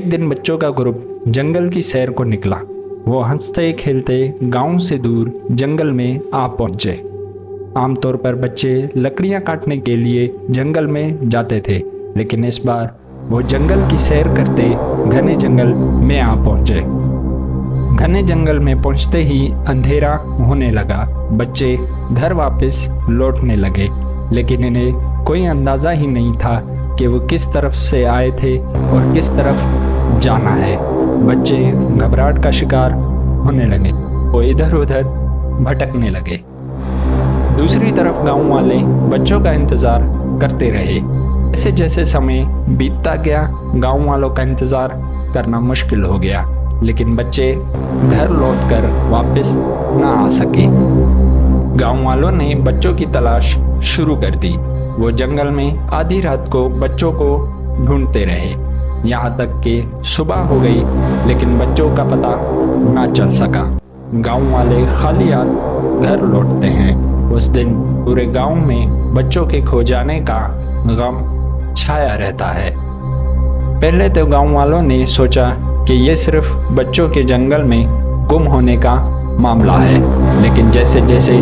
एक दिन बच्चों का ग्रुप जंगल की सैर को निकला। वो हंसते खेलते गांव से दूर जंगल में आ पहुंचे। आमतौर पर बच्चे लकड़ियां काटने के लिए जंगल में जाते थे, लेकिन इस बार वो जंगल की सैर करते घने जंगल में आ पहुंचे। घने जंगल में पहुंचते ही अंधेरा होने लगा। बच्चे घर वापस लौटने लगे, लेकिन इन्हें कोई अंदाज़ा ही नहीं था कि वो किस तरफ से आए थे और किस तरफ जाना है। बच्चे घबराहट का शिकार होने लगे। वो इधर उधर भटकने लगे। दूसरी तरफ गांव वाले बच्चों का इंतज़ार करते रहे। जैसे जैसे समय बीतता गया, गांव वालों का इंतज़ार करना मुश्किल हो गया, लेकिन बच्चे घर लौटकर वापस ना आ सके। गांव वालों ने बच्चों की तलाश शुरू कर दी। वो जंगल में आधी रात को बच्चों को ढूंढते रहे, यहाँ तक कि सुबह हो गई, लेकिन बच्चों का पता ना चल सका। गांव वाले खाली हाथ घर लौटते हैं। उस दिन पूरे गांव में बच्चों के खो जाने का गम छाया रहता है। पहले तो गांव वालों ने सोचा कि ये सिर्फ बच्चों के जंगल में गुम होने का मामला है, लेकिन जैसे जैसे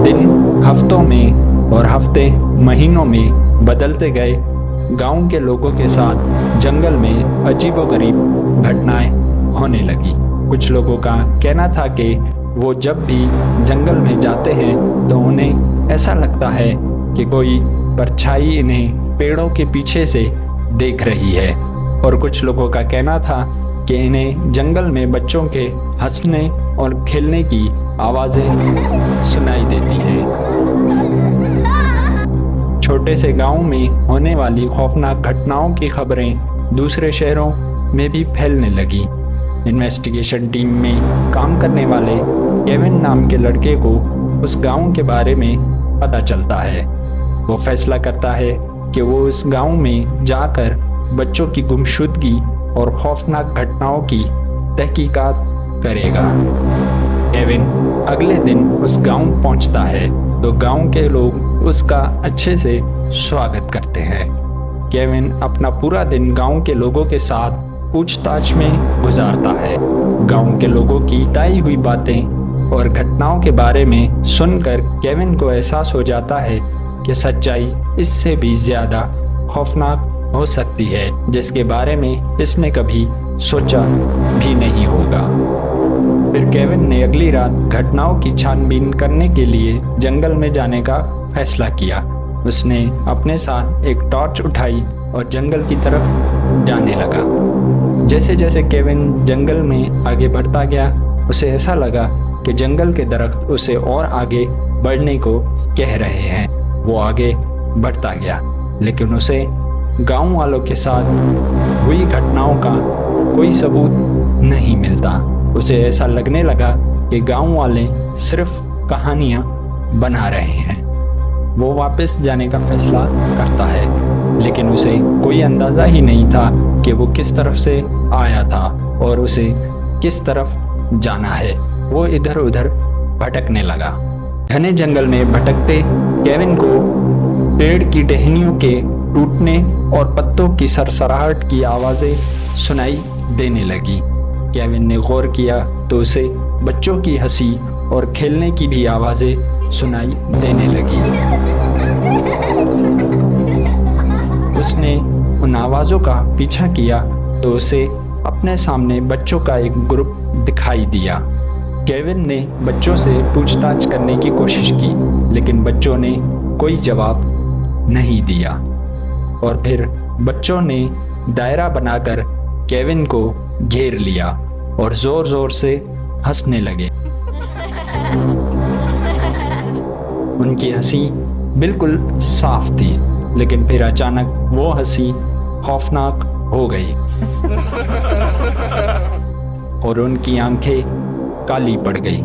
दिन हफ्तों में और हफ्ते महीनों में बदलते गए, गांव के लोगों के साथ जंगल में अजीबोगरीब घटनाएं होने लगी। कुछ लोगों का कहना था कि वो जब भी जंगल में जाते हैं तो उन्हें ऐसा लगता है कि कोई परछाई इन्हें पेड़ों के पीछे से देख रही है, और कुछ लोगों का कहना था कि इन्हें जंगल में बच्चों के हंसने और खेलने की आवाज़ें सुनाई देती हैं। छोटे से गांव में होने वाली खौफनाक घटनाओं की खबरें दूसरे शहरों में भी फैलने लगी। इन्वेस्टिगेशन टीम में काम करने वाले केविन नाम के लड़के को उस गांव के बारे में पता चलता है। वो फैसला करता है कि वो उस गांव में जाकर बच्चों की गुमशुदगी और खौफनाक घटनाओं की तहकीकात करेगा। केविन अगले दिन उस गांव पहुंचता है तो गांव के लोग उसका अच्छे से स्वागत करते हैं। केविन अपना पूरा दिन गांव के लोगों के साथ पूछताछ में गुजारता है। गांव के लोगों की बताई हुई बातें और घटनाओं के बारे में सुनकर केविन को एहसास हो जाता है कि सच्चाई इससे भी ज़्यादा खौफनाक हो सकती है, जिसके बारे में इसने कभी सोचा भी नहीं होगा। फिर केविन ने अगली रात घटनाओं की छानबीन करने के लिए जंगल में जाने का फैसला किया। उसने अपने साथ एक टॉर्च उठाई और जंगल की तरफ जाने लगा। जैसे जैसे केविन जंगल में आगे बढ़ता गया, उसे ऐसा लगा कि जंगल के दरख्त उसे और आगे बढ़ने को कह रहे हैं। वो आगे बढ़ता गया, लेकिन उसे गांव वालों के साथ हुई घटनाओं का कोई सबूत नहीं मिलता। उसे ऐसा लगने लगा कि गांव वाले सिर्फ कहानियां बना रहे हैं। वो वापस जाने का फैसला करता है, लेकिन उसे कोई अंदाज़ा ही नहीं था कि वो किस तरफ से आया था और उसे किस तरफ जाना है। वो इधर उधर भटकने लगा। घने जंगल में भटकते केविन को पेड़ की टहनियों के टूटने और पत्तों की सरसराहट की आवाज़ें सुनाई देने लगी। केविन ने गौर किया तो उसे बच्चों की हंसी और खेलने की भी आवाज़ें सुनाई देने लगी। उसने उन आवाज़ों का पीछा किया तो उसे अपने सामने बच्चों का एक ग्रुप दिखाई दिया। केविन ने बच्चों से पूछताछ करने की कोशिश की, लेकिन बच्चों ने कोई जवाब नहीं दिया। और फिर बच्चों ने दायरा बनाकर केविन को घेर लिया और जोर जोर से हंसने लगे। उनकी हंसी बिल्कुल साफ थी, लेकिन फिर अचानक वो हंसी खौफनाक हो गई और उनकी आंखें काली पड़ गई।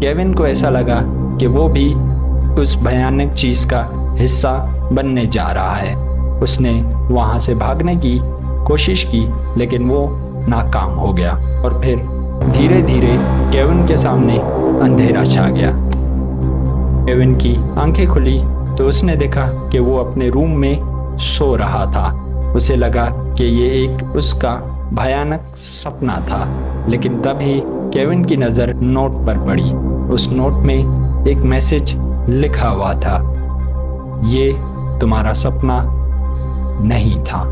केविन को ऐसा लगा कि वो भी उस भयानक चीज का हिस्सा बनने जा रहा है। उसने वहां से भागने की कोशिश की, लेकिन वो नाकाम हो गया और फिर धीरे धीरे केविन के सामने अंधेरा छा गया। केविन की आंखें खुली तो उसने देखा कि वो अपने रूम में सो रहा था। उसे लगा कि ये एक उसका भयानक सपना था। लेकिन तभी केविन की नज़र नोट पर पड़ी। उस नोट में एक मैसेज लिखा हुआ था, ये तुम्हारा सपना नहीं था।